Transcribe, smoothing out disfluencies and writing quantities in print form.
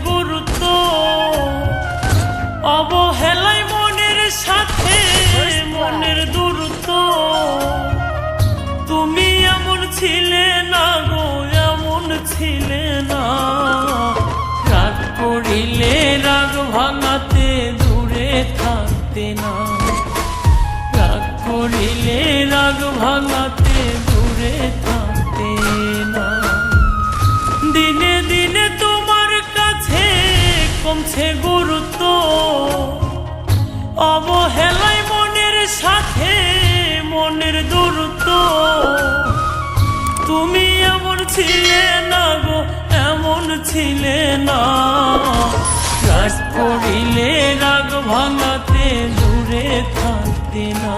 গুরুত্ব, অবহেলায় মনের সাথে মনের দূরত্ব। তুমি এমন ছিলে না গো, এমন ছিলে না। রাগ করিলে রাগ ভাঙাতে দূরে থাকতে না, রাগ করিলে রাগ ভাঙাতে দূরে থাকতে না। দিনে দিনে তোমার কাছে কমছে গুরুত্ব, অবহেলায় মনের সাথে মনের দূরত্ব। তুমি এমন ছিলে না গো, এমন ছিলে না। রাগ করিলে রাগ ভাঙাতে দূরে থাকতে না।